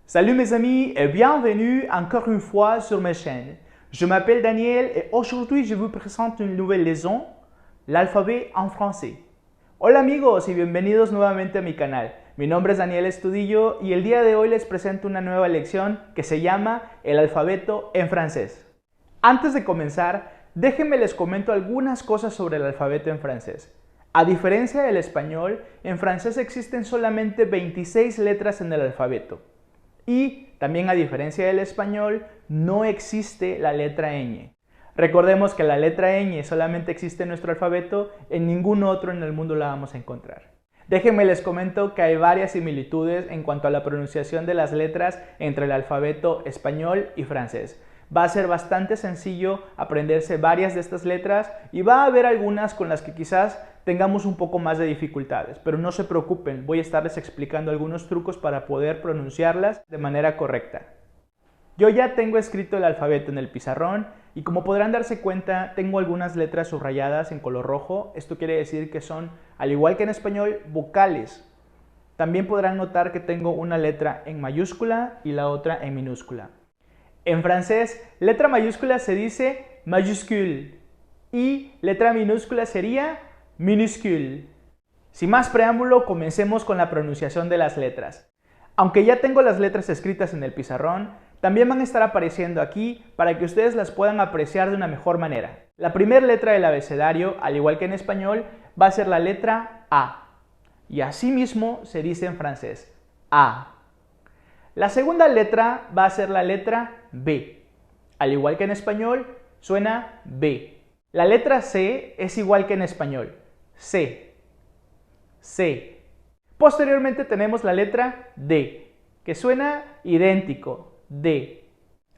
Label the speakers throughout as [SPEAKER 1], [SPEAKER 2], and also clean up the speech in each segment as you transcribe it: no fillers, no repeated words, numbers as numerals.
[SPEAKER 1] Salut mes amis et bienvenue encore une fois sur ma chaîne. Je m'appelle Daniel et aujourd'hui je vous présente une nouvelle leçon, l'alfabeto en francés. Hola amigos y bienvenidos nuevamente a mi canal. Mi nombre es Daniel Estudillo y el día de hoy les presento una nueva lección que se llama el alfabeto en francés. Antes de comenzar, déjenme les comento algunas cosas sobre el alfabeto en francés. A diferencia del español, en francés existen solamente 26 letras en el alfabeto. Y también a diferencia del español, no existe la letra ñ. Recordemos que la letra ñ solamente existe en nuestro alfabeto, en ningún otro en el mundo la vamos a encontrar. Déjenme les comento que hay varias similitudes en cuanto a la pronunciación de las letras entre el alfabeto español y francés. Va a ser bastante sencillo aprenderse varias de estas letras y va a haber algunas con las que quizás tengamos un poco más de dificultades, pero no se preocupen, voy a estarles explicando algunos trucos para poder pronunciarlas de manera correcta. Yo ya tengo escrito el alfabeto en el pizarrón y como podrán darse cuenta, tengo algunas letras subrayadas en color rojo. Esto quiere decir que son, al igual que en español, vocales. También podrán notar que tengo una letra en mayúscula y la otra en minúscula. En francés, letra mayúscula se dice majuscule y letra minúscula sería minuscule. Sin más preámbulo, comencemos con la pronunciación de las letras. Aunque ya tengo las letras escritas en el pizarrón, también van a estar apareciendo aquí para que ustedes las puedan apreciar de una mejor manera. La primera letra del abecedario, al igual que en español, va a ser la letra A. Y así mismo se dice en francés, A. La segunda letra va a ser la letra B. Al igual que en español, suena B. La letra C es igual que en español, C. C. Posteriormente tenemos la letra D, que suena idéntico, D.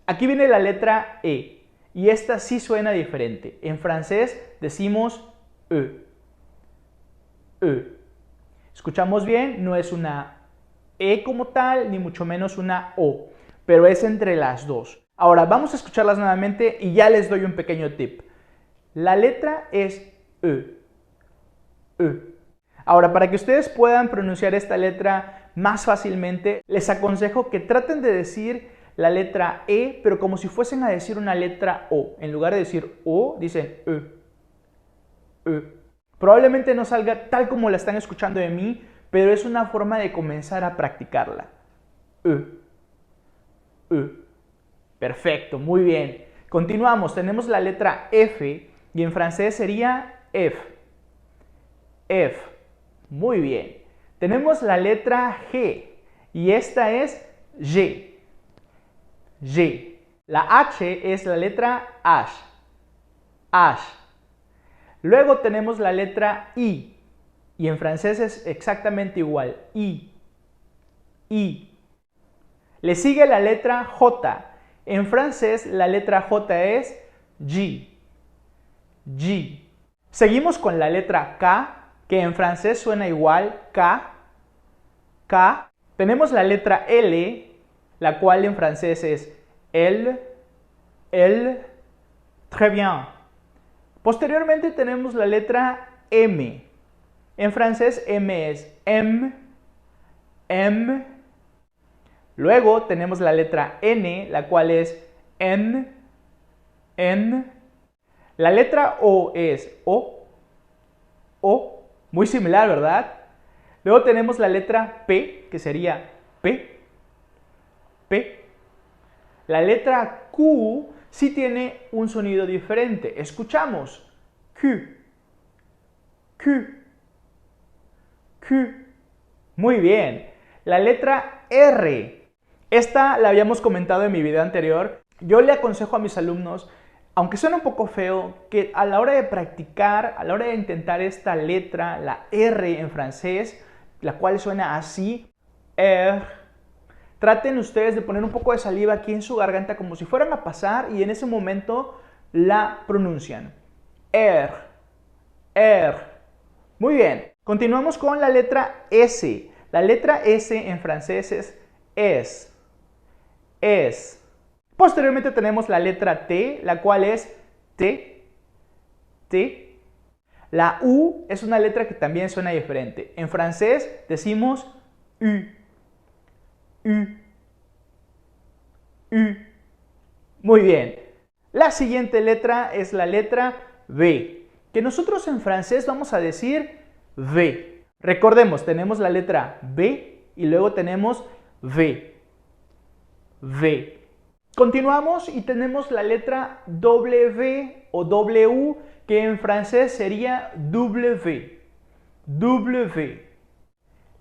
[SPEAKER 1] Aquí viene la letra E, y esta sí suena diferente. En francés decimos E. E. ¿Escuchamos bien? No es una E como tal, ni mucho menos una O, pero es entre las dos. Ahora vamos a escucharlas nuevamente y ya les doy un pequeño tip. La letra es E. E. Ahora, para que ustedes puedan pronunciar esta letra más fácilmente, les aconsejo que traten de decir la letra E, pero como si fuesen a decir una letra O. En lugar de decir O, dicen E. E. Probablemente no salga tal como la están escuchando de mí, pero es una forma de comenzar a practicarla. E. E. Perfecto, muy bien. Continuamos, tenemos la letra F y en francés sería F. F. Muy bien. Tenemos la letra G y esta es G. G. La H es la letra H. H. Luego tenemos la letra I. Y en francés es exactamente igual, I. I. Le sigue la letra J. En francés la letra J es G. G. Seguimos con la letra K, que en francés suena igual, K. K. Tenemos la letra L, la cual en francés es L. L. Très bien. Posteriormente tenemos la letra M. En francés M es M. M. Luego tenemos la letra N, la cual es N. N. La letra O es O. O. Muy similar, ¿verdad? Luego tenemos la letra P, que sería P. P. La letra Q sí tiene un sonido diferente. Escuchamos. Q. Q. Q. Muy bien. La letra R. Esta la habíamos comentado en mi video anterior. Yo le aconsejo a mis alumnos, aunque suena un poco feo, que a la hora de practicar, a la hora de intentar esta letra, la R en francés, la cual suena así, R, traten ustedes de poner un poco de saliva aquí en su garganta como si fueran a pasar y en ese momento la pronuncian. R. R. Muy bien. Continuamos con la letra S. La letra S en francés es es. Es. Posteriormente tenemos la letra T, la cual es T. T. La U es una letra que también suena diferente. En francés decimos U. U. Muy bien. La siguiente letra es la letra V, que nosotros en francés vamos a decir V. Recordemos, tenemos la letra B y luego tenemos V. V. Continuamos y tenemos la letra W o W, que en francés sería W. W.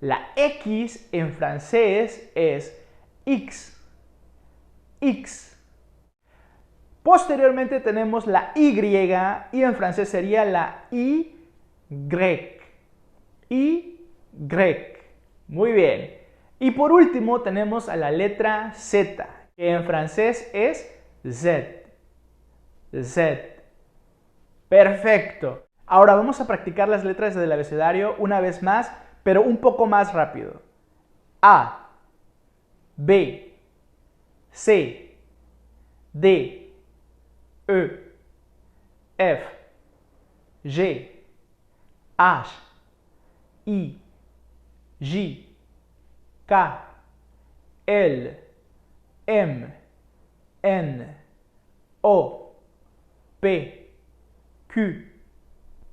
[SPEAKER 1] La X en francés es X. X. Posteriormente tenemos la Y y en francés sería la Y. Y. Muy bien. Y por último tenemos a la letra Z, que en francés es Z. Z. Perfecto. Ahora vamos a practicar las letras del abecedario una vez más, pero un poco más rápido. A, B, C, D, E, F, G, H, I, J, K, L, M, N, O, P, Q,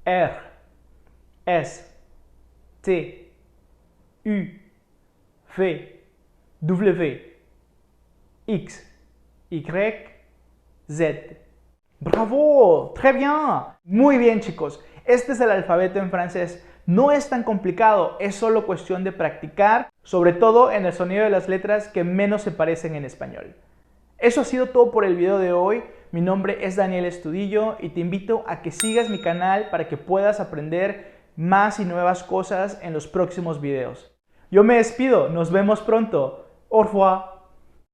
[SPEAKER 1] R, S, T, U, V, W, X, Y, Z. ¡Bravo! ¡Très bien! Muy bien, chicos. Este es el alfabeto en francés. No es tan complicado, es solo cuestión de practicar, sobre todo en el sonido de las letras que menos se parecen en español. Eso ha sido todo por el video de hoy. Mi nombre es Daniel Estudillo y te invito a que sigas mi canal para que puedas aprender más y nuevas cosas en los próximos videos. Yo me despido, nos vemos pronto. Au revoir.